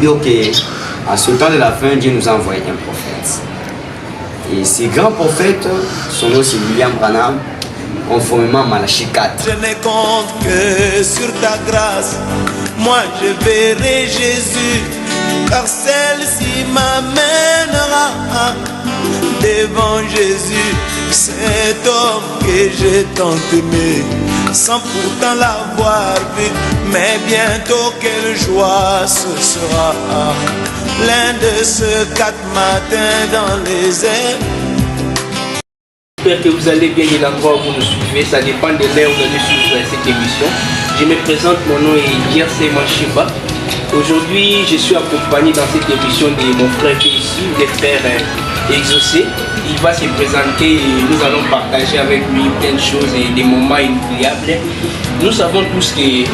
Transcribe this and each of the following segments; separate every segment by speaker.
Speaker 1: dire qu'à ce temps de la fin, Dieu nous a envoyé un prophète. Et ces grands prophètes sont aussi William Branham, conformément à Malachie 4.
Speaker 2: Je ne compte que sur ta grâce, moi je verrai Jésus, car celle-ci m'amènera devant Jésus, cet homme que j'ai tant aimé, sans pourtant l'avoir vu. Mais bientôt quelle joie ce sera, l'un de ces 4 matins dans les airs.
Speaker 3: J'espère que vous allez bien de l'endroit où vous nous suivez. Ça dépend de l'heure où vous allez suivre cette émission. Je me présente, mon nom est Jersey Manchiba. Aujourd'hui, je suis accompagné dans cette émission de mon frère qui est ici, le frère Exaucé. Il va se présenter et nous allons partager avec lui plein de choses et des moments inoubliables. Nous savons tous que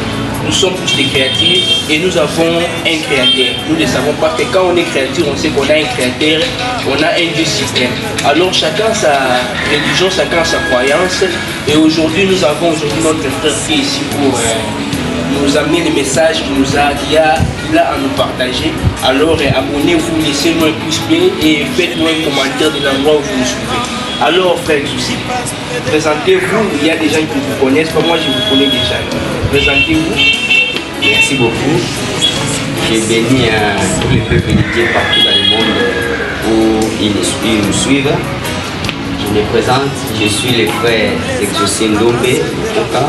Speaker 3: nous sommes tous des créatures et nous avons un créateur. Nous ne savons pas que quand on est créature, on sait qu'on a un créateur, on a un Dieu suprême. Alors chacun sa religion, chacun sa croyance. Et aujourd'hui, nous avons notre frère qui est ici pour nous amener les messages qu'il a à nous partager. Alors abonnez-vous, laissez-nous un pouce bleu et faites-nous un commentaire de l'endroit où vous nous suivez. Alors frère Souci, présentez-vous. Il y a des gens qui vous connaissent, pas moi je vous connais déjà. Présentez-vous.
Speaker 1: Merci beaucoup. J'ai béni tous les peuples de Dieu partout dans le monde où ils nous suivent. Je me présente, je suis le frère Exaucé Ndombe Oka.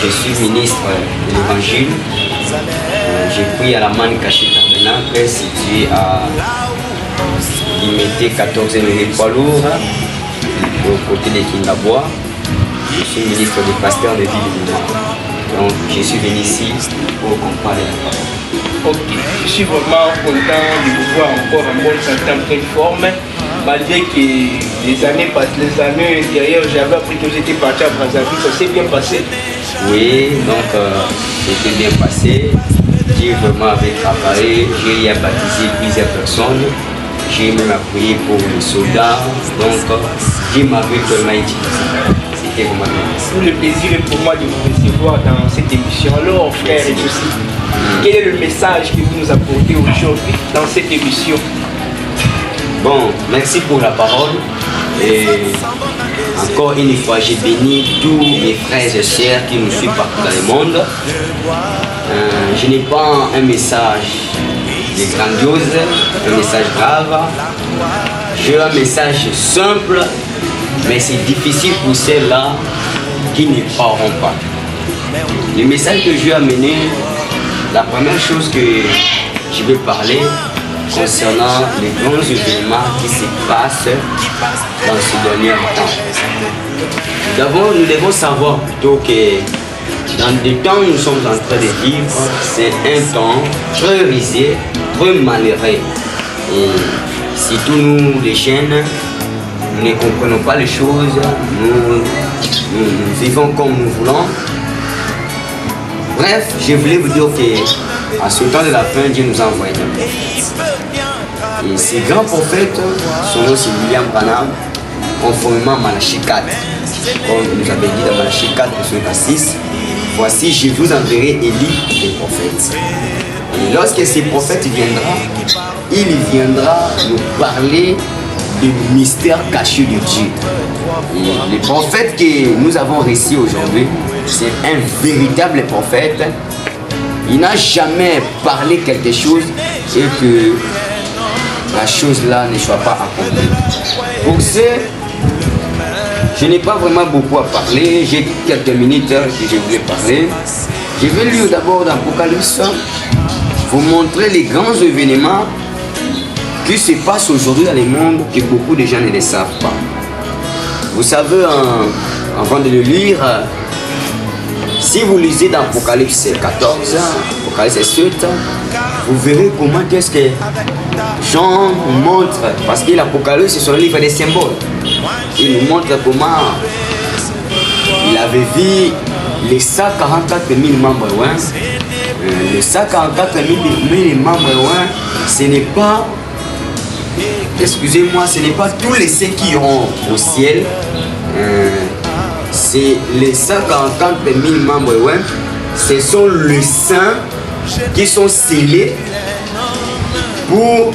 Speaker 1: Je suis ministre de l'Évangile. Je prie à la manne cachée tabernacle située à Limité 14 et poids lourd, au côté de Kingabois. Je suis ministre du pasteur de ville de Lima. Donc je suis venu ici pour comparer la parole.
Speaker 3: Ok, je suis vraiment content de vous voir encore en bonne santé, en pleine forme. Malgré que les années antérieures, j'avais appris que j'étais parti à Brazzaville, ça s'est bien passé.
Speaker 1: Oui, donc c'était bien passé. Dieu vraiment avait travaillé, j'ai baptisé plusieurs personnes. J'ai même appuyé pour les soldats. Donc Dieu m'avait vraiment utilisé. C'était vraiment bien.
Speaker 3: Tout le plaisir est pour moi de vous recevoir dans cette émission. Alors frère et aussi, quel est le message que vous nous apportez aujourd'hui dans cette émission?
Speaker 1: Bon, merci pour la parole. Et encore une fois, j'ai béni tous mes frères et sœurs qui nous suivent partout dans le monde. Je n'ai pas un message grandiose, un message grave. J'ai un message simple, mais c'est difficile pour ceux-là qui ne parleront pas. Le message que je vais amener, la première chose que je vais parler, concernant les grands événements qui se passent dans ce dernier temps. Nous devons savoir plutôt que dans les temps où nous sommes en train de vivre, c'est un temps très risé, très malheureux. Et surtout nous, les jeunes, nous ne comprenons pas les choses, nous vivons comme nous voulons. Bref, je voulais vous dire qu'à ce temps de la fin, Dieu nous a envoyé un prophète. Et ces grands prophètes sont aussi William Branham, conformément à Malachie 4. Comme nous avait dit dans Malachie 4, verset 6, voici, je vous enverrai Élie, les prophètes. Et lorsque ces prophètes viendra, il viendra nous parler du mystère caché de Dieu. Et les prophètes que nous avons reçus aujourd'hui, c'est un véritable prophète. Il n'a jamais parlé quelque chose et que la chose-là ne soit pas accomplie. Pour ce, je n'ai pas vraiment beaucoup à parler. J'ai quelques minutes que je voulais parler. Je vais lire d'abord dans l'Apocalypse, vous montrer les grands événements qui se passent aujourd'hui dans le monde que beaucoup de gens ne le savent pas. Vous savez, avant de le lire, si vous lisez dans Apocalypse 14, Apocalypse 7, vous verrez comment est-ce que Jean nous montre, parce que l'Apocalypse c'est un livre des symboles. Il nous montre comment il avait vu les 144 000 membres. Les 144 000 membres, ce n'est pas, excusez-moi, ce n'est pas tous les saints qui iront au ciel. C'est les 144 000 membres, ce sont les saints qui sont scellés pour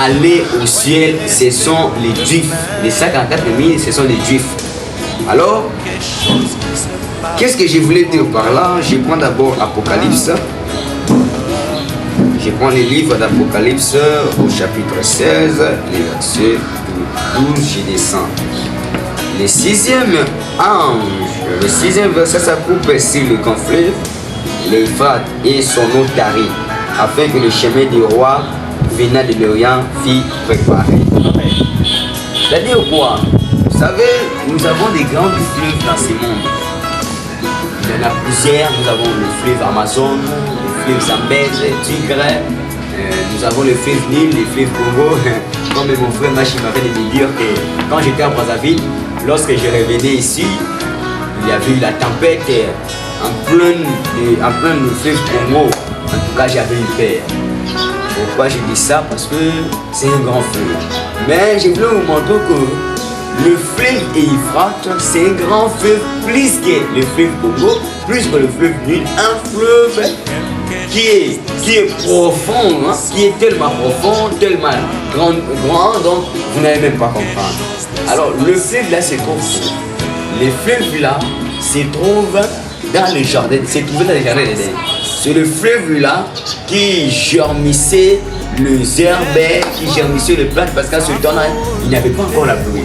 Speaker 1: aller au ciel. Ce sont les Juifs. Les 54 000, ce sont les Juifs. Alors, qu'est-ce que je voulais dire par là? Je prends d'abord Apocalypse. Je prends les livres d'Apocalypse au chapitre 16, les versets 12, je descends. Le 6e ange, le 6e verset, ça coupe sur le grand fleuve, l'Euphrate et son eau tarie, afin que le chemin du roi venant de l'Orient fût préparé. C'est-à-dire quoi? Vous savez, nous avons des grands fleuves dans ce monde. Il y en a plusieurs. Nous avons le fleuve Amazon, le fleuve Zambèze, Tigre, nous avons le fleuve Nil, le fleuve Congo. Comme mon frère Machi m'avait dit me dire que quand j'étais à Brazzaville, lorsque je revenais ici, il y avait eu la tempête en plein le fleuve Congo. En tout cas, j'avais eu peur. Pourquoi je dis ça? Parce que c'est un grand fleuve. Mais je voulais vous montrer que le fleuve Euphrate, c'est un grand fleuve plus que le fleuve Congo, plus que le fleuve Nil. Un fleuve qui est profond, hein, qui est tellement profond, tellement grand, donc vous n'allez même pas comprendre. Alors, le fleuve là se trouve où? Le fleuve là se trouve dans le jardin, c'est trouvé dans le jardin d'Éden. C'est le fleuve là qui germissait les herbes, qui germissait les plantes, parce qu'à ce temps-là, il n'y avait pas encore la pluie.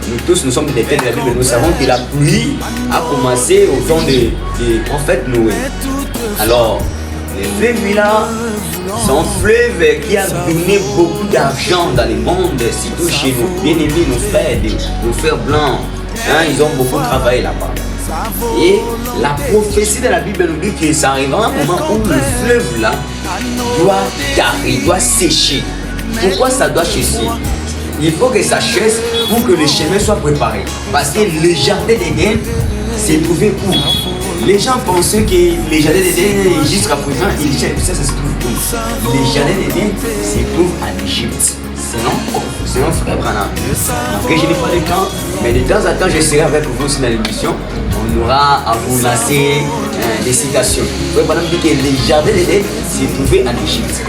Speaker 1: Nous tous, nous sommes des têtes de la Bible, nous savons que la pluie a commencé au temps des prophètes Noé. Alors, le fleuve là, c'est un fleuve qui a donné beaucoup d'argent dans le monde, surtout chez nos bien-aimés, nos frères blancs. Hein, ils ont beaucoup travaillé là-bas. Et la prophétie de la Bible nous dit que ça arrivera un moment où le fleuve là doit tarir, doit sécher. Pourquoi ça doit sécher? Il faut que ça sèche pour que le chemin soit préparé. Parce que le jardin d'Éden s'est trouvé où? Les gens pensaient que les jardins d'Éden, jusqu'à présent, ça se trouve où? Les jardins d'Éden se trouvent en Égypte. Sinon frère Branham. Après, je n'ai pas le temps, mais de temps en temps, je serai avec vous sur l'émission. On aura à vous lancer des citations. Frère Branham dit que les jardins d'Éden se trouvaient en Égypte.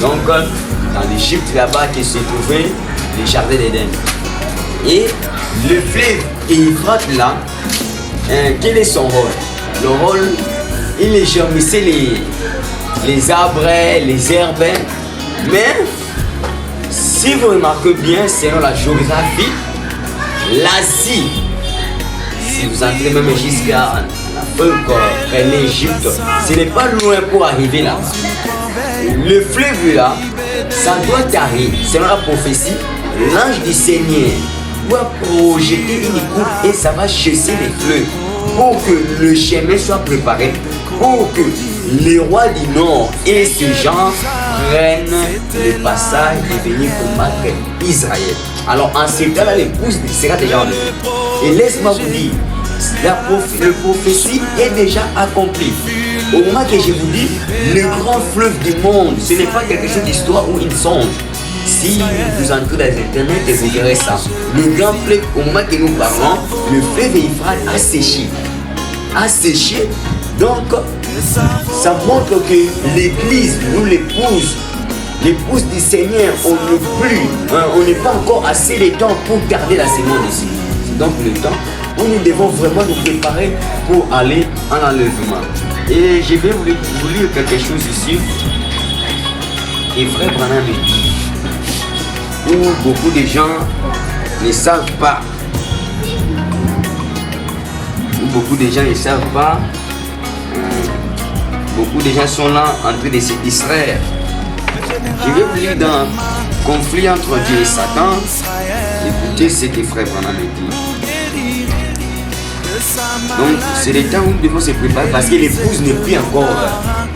Speaker 1: Donc, dans l'Égypte là-bas, qui se trouvaient les jardins d'Éden. Et le fleuve Euphrate là, quel est son rôle? Le rôle, il germissait les arbres, les herbes, mais si vous remarquez bien, selon la géographie, l'Asie, si vous entrez même jusqu'à l'Égypte, ce n'est pas loin pour arriver là. Le fleuve là, ça doit tarir. Selon la prophétie, l'ange du Seigneur doit projeter une coupe et ça va chasser les fleuves pour que le chemin soit préparé, pour que les rois du Nord et ces gens prennent le passage et venir combattre Israël. Alors en ce cas-là, l'épouse sera déjà en eux. Et laisse-moi vous dire, la prophétie est déjà accomplie. Au moment que je vous dis, le grand fleuve du monde, ce n'est pas quelque chose d'histoire ou une songe. Si vous entrez dans Internet et vous verrez ça, le grand fleuve, au moment que nous parlons, le fleuve Euphrate a séché. A séché, donc ça montre que l'Église, nous l'épouse du Seigneur, on n'est pas encore assez de temps pour garder la sémence ici. C'est donc le temps où nous devons vraiment nous préparer pour aller en enlèvement. Et je vais vous lire quelque chose ici. Et frère Branham dit, où beaucoup de gens ne savent pas. Où beaucoup de gens ne savent pas. Beaucoup de gens sont là en train de se distraire. Je vais vous lire dans conflit entre Dieu et Satan. Écoutez ce que frère Branham dit. Donc c'est le temps où nous devons se préparer parce que l'épouse n'est plus encore,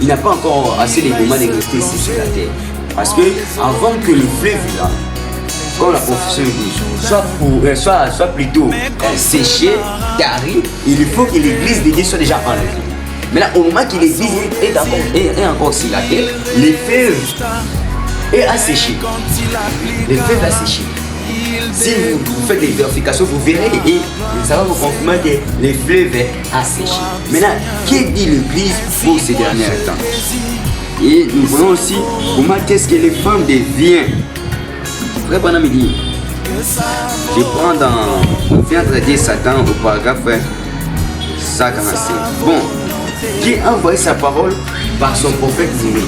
Speaker 1: il n'a pas encore assez de moments de rester ici sur la terre. Parce que avant que le fleuve là, comme la profession dit, soit plutôt séché, tari, il faut que l'église de Dieu soit déjà enlevée. Mais là, au moment que l'église est encore sur la terre, le fleuve est asséché. Le fleuve est asséché. Si vous faites des vérifications, vous verrez et ça va vous confirmer que les fleuves est asséché. Maintenant, qui dit l'Église pour ces derniers temps? Et nous voyons aussi comment qu'est-ce que les femmes deviennent. Frère Branham dit, je prends dans Confiance de Satan au paragraphe 145. Bon, Dieu a envoyé sa parole par son prophète Noé.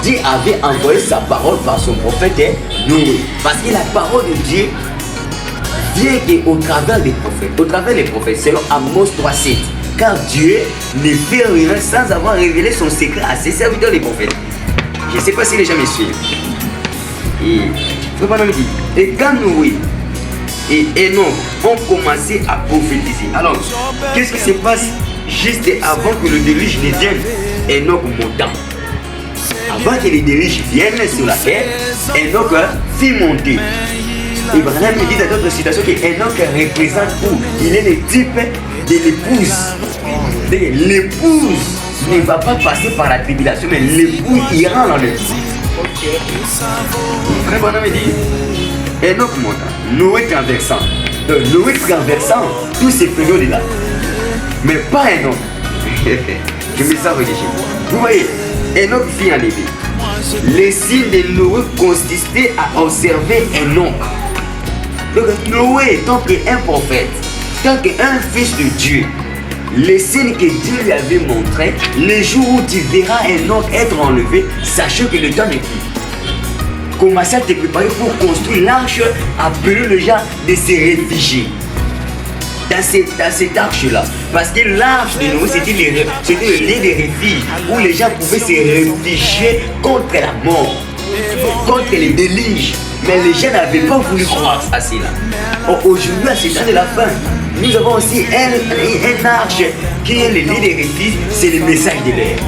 Speaker 1: Dieu avait envoyé sa parole par son prophète Noé. Parce que la parole de Dieu vient au travers des prophètes. Au travers des prophètes, selon Amos 3:7. Car Dieu ne fait rien sans avoir révélé son secret à ses serviteurs les prophètes. Je ne sais pas si les gens me suivent. Et Frère Branham dit, et quand Noé et Enoch ont commencé à prophétiser. Alors, qu'est-ce qui se passe juste avant que le déluge ne vienne? Enoch montant. Avant que les déluges viennent sur la terre, Enoch fit monter. Et Branham dit dans d'autres citations que Enoch représente où? Il est le type de l'épouse. L'épouse ne va pas passer par la tribulation, mais l'épouse ira dans le vie. Frère Branham dit, Enoch montant, Noé traversant. Noé traversant tous ces périodes-là. Mais pas Enoch. Je me sens religieux. Vous voyez, Enoch fit enlever. Les signes de Noé consistaient à observer Enoch. Donc Noé, tant qu'un prophète, tant qu'un fils de Dieu, les signes que Dieu lui avait montrés, les jours où tu verras Enoch être enlevé, sachez que le temps n'est plus. Commencez à te préparer pour construire l'arche, appeler les gens de se réfugier dans cette arche-là. Parce que l'arche de Noé, c'était le lieu de refuge où les gens pouvaient se réfugier contre la mort, contre les déluges. Mais les gens n'avaient pas voulu croire à cela. Aujourd'hui, à ce temps de la fin, nous avons aussi un arche qui est le lieu de refuge, c'est le message de l'air.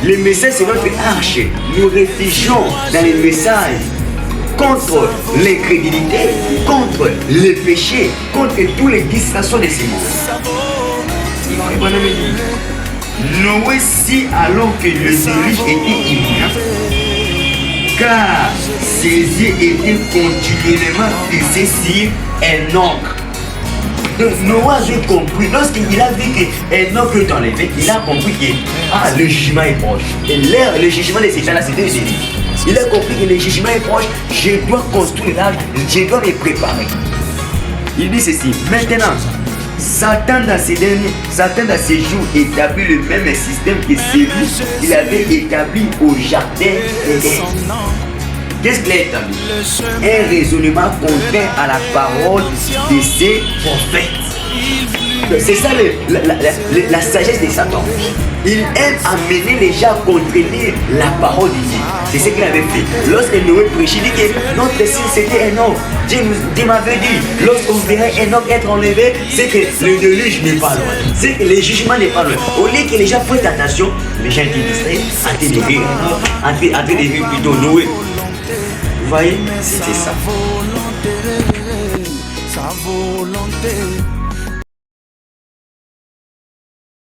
Speaker 1: Le message, c'est notre arche. Nous réfugions dans les messages contre l'incrédulité, contre le péché, contre toutes les distractions de ce monde. Noé si alors que le déluge était imminent, car ses yeux étaient continuellement fixés sur Enoch. Donc Noé avait compris, lorsqu'il a vu qu'Enoch est enlevé, il a compris que le jugement est proche. Et le jugement de ces gens-là, c'était le déluge. Il a compris que le jugement est proche, je dois construire l'arche, je dois me préparer. Il dit ceci, maintenant, Satan dans ces jours établit le même système que celui qu'il avait établi au jardin d'Éden. Qu'est-ce qu'il a établi? Un raisonnement contraire à la parole de ses prophètes. C'est ça la sagesse de Satan. Il aime amener les gens à contredire la parole de Dieu. C'est ce qu'il avait fait. Lorsque Noé prêchait, il dit que notre signe c'était Enoch. Dieu m'avait dit, lorsque vous verrez Enoch être enlevé, c'est que le déluge n'est pas loin. C'est que le jugement n'est pas loin. Au lieu que les gens prêtent attention, les gens étaient distraits, en train de rire. En train de rire plutôt Noé. Vous voyez, c'était ça.
Speaker 2: Sa volonté.